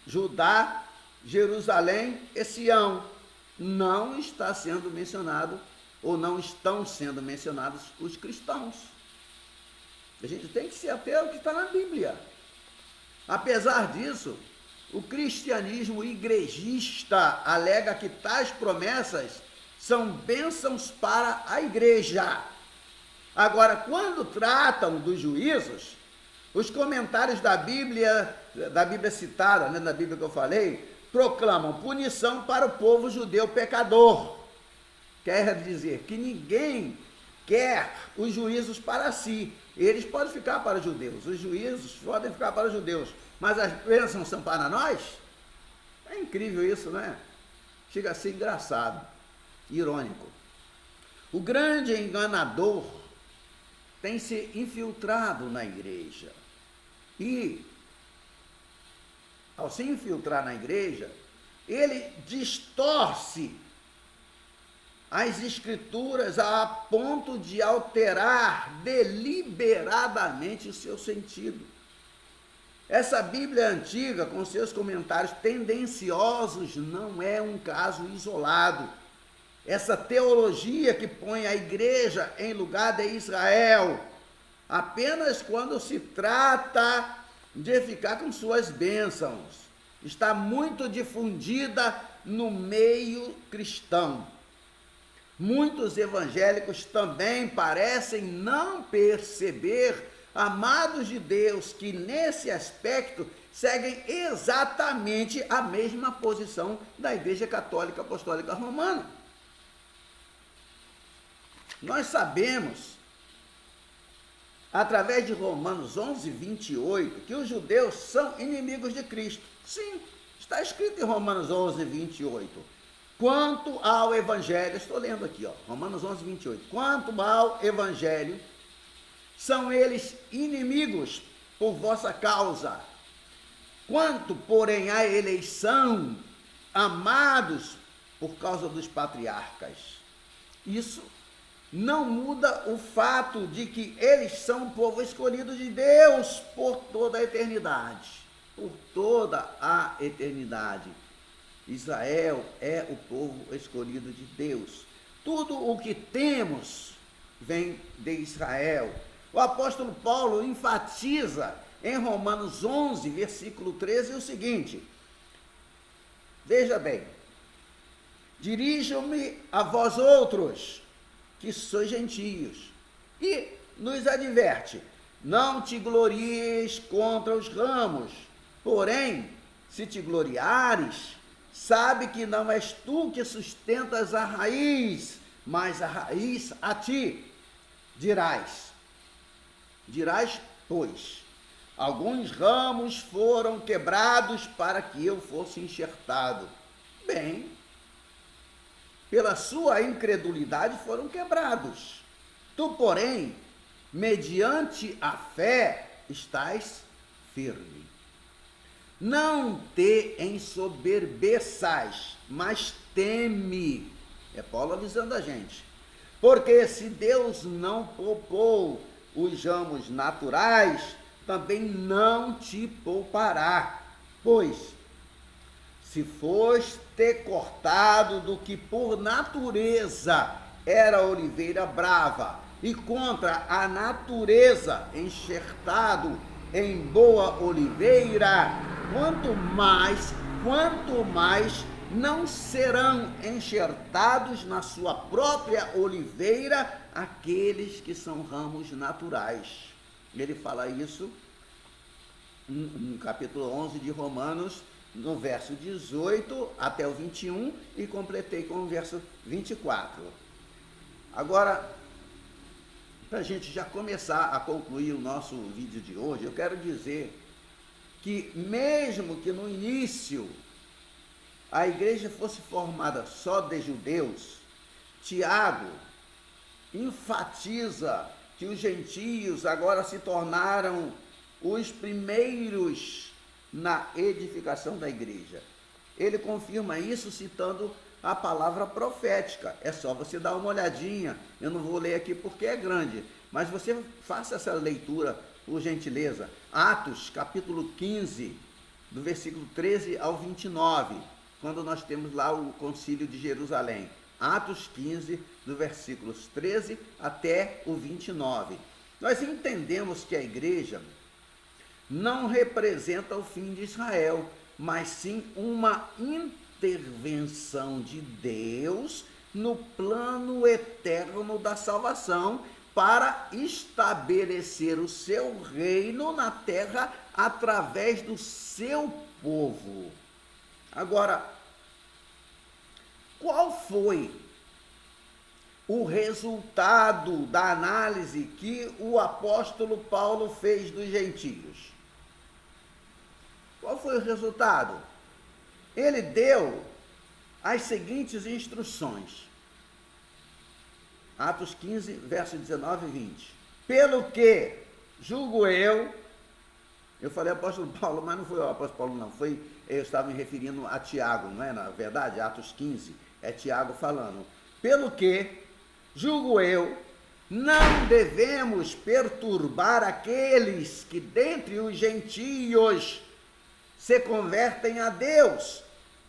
Judá, Jerusalém e Sião. Não está sendo mencionado, ou não estão sendo mencionados os cristãos. A gente tem que se ater ao que está na Bíblia. Apesar disso, o cristianismo igrejista alega que tais promessas são bênçãos para a igreja. Agora, quando tratam dos juízos, os comentários da Bíblia citada, né, da Bíblia que eu falei, proclamam punição para o povo judeu pecador. Quer dizer que ninguém quer os juízos para si. Eles podem ficar para os judeus, os juízos podem ficar para os judeus, mas as bênçãos são para nós? É incrível isso, né? Chega a ser engraçado, irônico. O grande enganador tem se infiltrado na igreja. E, ao se infiltrar na igreja, ele distorce as escrituras a ponto de alterar deliberadamente o seu sentido. Essa Bíblia antiga, com seus comentários tendenciosos, não é um caso isolado. Essa teologia que põe a igreja em lugar de Israel, apenas quando se trata de ficar com suas bênçãos, está muito difundida no meio cristão. Muitos evangélicos também parecem não perceber, amados de Deus, que nesse aspecto seguem exatamente a mesma posição da Igreja Católica Apostólica Romana. Nós sabemos, através de Romanos 11, 28, que os judeus são inimigos de Cristo. Sim, está escrito em Romanos 11, 28. Quanto ao Evangelho, estou lendo aqui, Romanos 11, 28. Quanto ao Evangelho, são eles inimigos por vossa causa. Quanto, porém, à eleição, amados por causa dos patriarcas. Isso não muda o fato de que eles são o povo escolhido de Deus por toda a eternidade. Por toda a eternidade. Israel é o povo escolhido de Deus. Tudo o que temos vem de Israel. O apóstolo Paulo enfatiza em Romanos 11, versículo 13, o seguinte: veja bem, dirijo-me a vós outros, que sois gentios, e nos adverte: não te glories contra os ramos, porém, se te gloriares, sabe que não és tu que sustentas a raiz, mas a raiz a ti. Dirás, pois, alguns ramos foram quebrados para que eu fosse enxertado. Bem, pela sua incredulidade foram quebrados. Tu, porém, mediante a fé, estás firme. Não te ensoberbeçais, mas teme. É Paulo avisando a gente. Porque se Deus não poupou os ramos naturais, também não te poupará. Pois, se foste cortado do que por natureza era oliveira brava, e contra a natureza enxertado em boa oliveira, quanto mais não serão enxertados na sua própria oliveira aqueles que são ramos naturais. Ele fala isso no capítulo 11 de Romanos, no verso 18 até o 21, e completei com o verso 24. Agora, para a gente já começar a concluir o nosso vídeo de hoje, eu quero dizer que mesmo que no início a igreja fosse formada só de judeus, Tiago enfatiza que os gentios agora se tornaram os primeiros na edificação da igreja. Ele confirma isso citando a palavra profética. É só você dar uma olhadinha, eu não vou ler aqui porque é grande, mas você faça essa leitura, por gentileza. Atos, capítulo 15, do versículo 13 ao 29, quando nós temos lá o concílio de Jerusalém. Atos 15, do versículos 13 até o 29. Nós entendemos que a igreja não representa o fim de Israel, mas sim uma intervenção de Deus no plano eterno da salvação para estabelecer o seu reino na terra através do seu povo. Agora, qual foi o resultado da análise que o apóstolo Paulo fez dos gentios? Qual foi o resultado? Ele deu as seguintes instruções. Atos 15, versos 19 e 20. Pelo que, julgo eu falei apóstolo Paulo, mas não foi o apóstolo Paulo não, eu estava me referindo a Tiago, não é? Na verdade, Atos 15, é Tiago falando. Pelo que, julgo eu, Não devemos perturbar aqueles que dentre os gentios se convertem a Deus,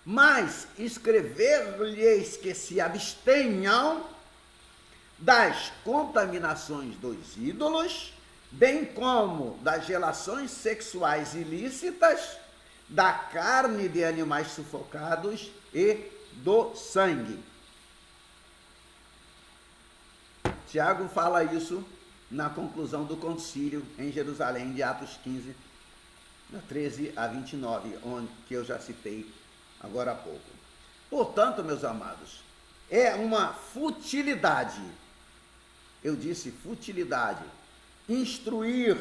mas escrever-lhes que se abstenham das contaminações dos ídolos, bem como das relações sexuais ilícitas, da carne de animais sufocados e do sangue. Tiago fala isso na conclusão do concílio em Jerusalém, de Atos 15, 13 a 29, que eu já citei agora há pouco. Portanto, meus amados, é uma futilidade, eu disse futilidade, instruir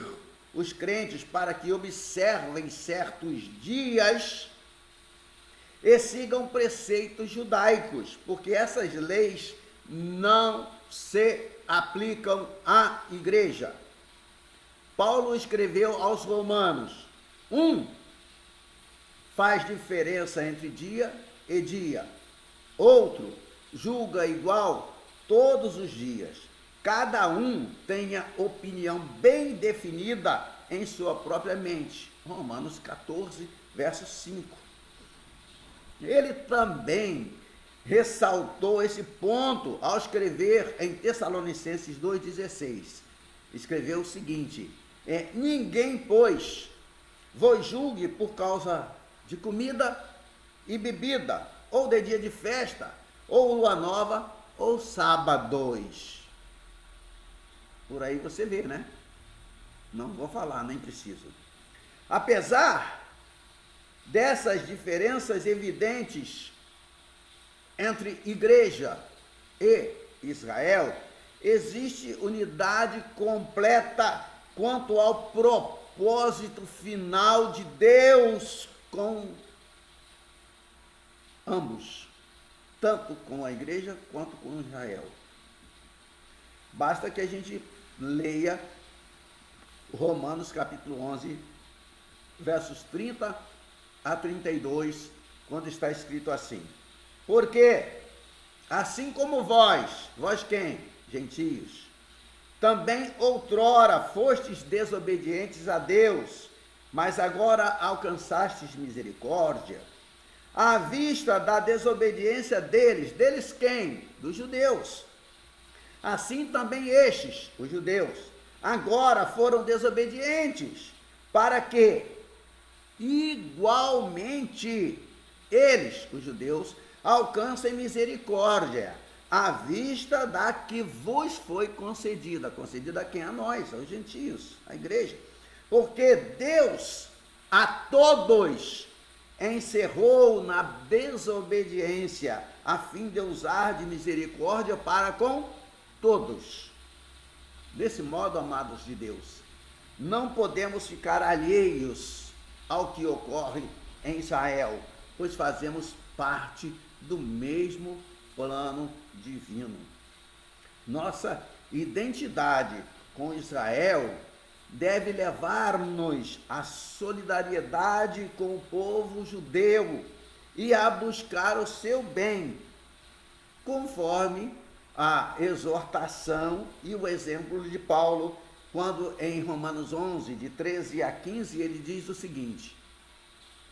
os crentes para que observem certos dias e sigam preceitos judaicos, porque essas leis não se aplicam à igreja. Paulo escreveu aos Romanos: faz diferença entre dia e dia, outro julga igual todos os dias. Cada um tenha opinião bem definida em sua própria mente. Romanos 14, verso 5. Ele também ressaltou esse ponto ao escrever em Tessalonicenses 2,16. Escreveu o seguinte: ninguém, pois, vos julgue por causa de comida e bebida, ou de dia de festa, ou lua nova, ou sábados. Por aí você vê, né? Não vou falar, nem preciso. Apesar dessas diferenças evidentes entre igreja e Israel, existe unidade completa quanto ao propósito final de Deus com ambos, tanto com a igreja quanto com Israel. Basta que a gente leia Romanos capítulo 11, versos 30 a 32, quando está escrito assim: porque, assim como vós quem? Gentios, também outrora fostes desobedientes a Deus, mas agora alcançastes misericórdia, à vista da desobediência deles. Deles quem? Dos judeus. Assim também estes, os judeus, agora foram desobedientes, para que igualmente eles, os judeus, alcancem misericórdia, à vista da que vos foi concedida. Concedida a quem? A nós, aos gentios, à igreja. Porque Deus a todos encerrou na desobediência, a fim de usar de misericórdia para com todos. Desse modo, amados de Deus, não podemos ficar alheios ao que ocorre em Israel, pois fazemos parte do mesmo plano divino. Nossa identidade com Israel deve levar-nos à solidariedade com o povo judeu e a buscar o seu bem, conforme a exortação e o exemplo de Paulo, quando em Romanos 11, de 13 a 15, ele diz o seguinte.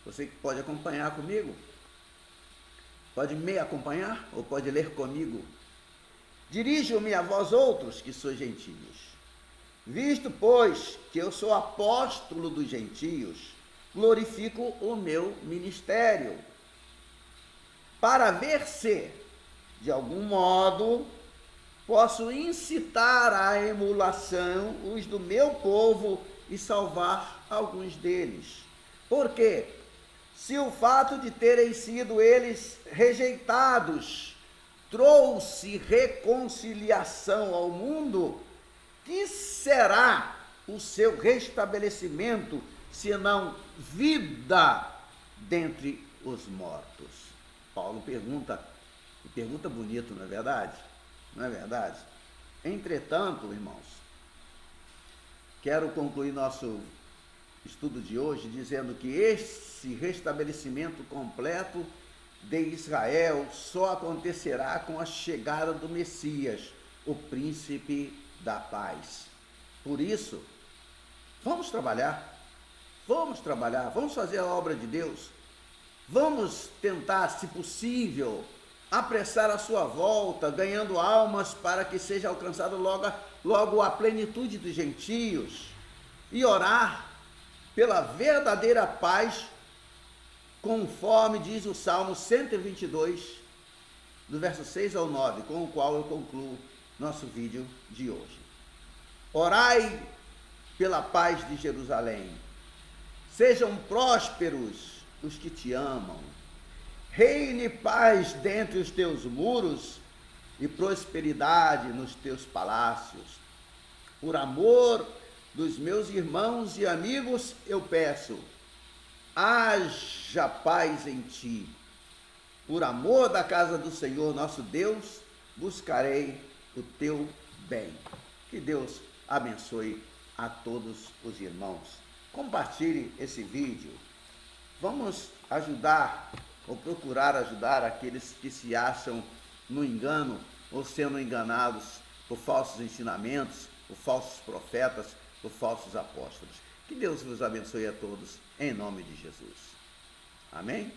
Você pode acompanhar comigo? Pode me acompanhar ou pode ler comigo? Dirijo-me a vós outros que sois gentios. Visto, pois, que eu sou apóstolo dos gentios, glorifico o meu ministério, para ver se, de algum modo, posso incitar à emulação os do meu povo e salvar alguns deles. Porque, se o fato de terem sido eles rejeitados trouxe reconciliação ao mundo, que será o seu restabelecimento, senão vida dentre os mortos? Paulo pergunta bonito, não é verdade? Não é verdade? Entretanto, irmãos, quero concluir nosso estudo de hoje dizendo que esse restabelecimento completo de Israel só acontecerá com a chegada do Messias, o príncipe da paz. Por isso, vamos trabalhar, vamos fazer a obra de Deus, vamos tentar, se possível, apressar a sua volta, ganhando almas para que seja alcançado logo a plenitude dos gentios, e orar pela verdadeira paz, conforme diz o Salmo 122, do verso 6 ao 9, com o qual eu concluo nosso vídeo de hoje. Orai pela paz de Jerusalém. Sejam prósperos os que te amam. Reine paz dentre os teus muros e prosperidade nos teus palácios. Por amor dos meus irmãos e amigos, eu peço, haja paz em ti. Por amor da casa do Senhor nosso Deus, buscarei o teu bem. Que Deus abençoe a todos os irmãos. Compartilhe esse vídeo. Vamos ajudar ou procurar ajudar aqueles que se acham no engano ou sendo enganados por falsos ensinamentos, por falsos profetas, por falsos apóstolos. Que Deus vos abençoe a todos, em nome de Jesus. Amém?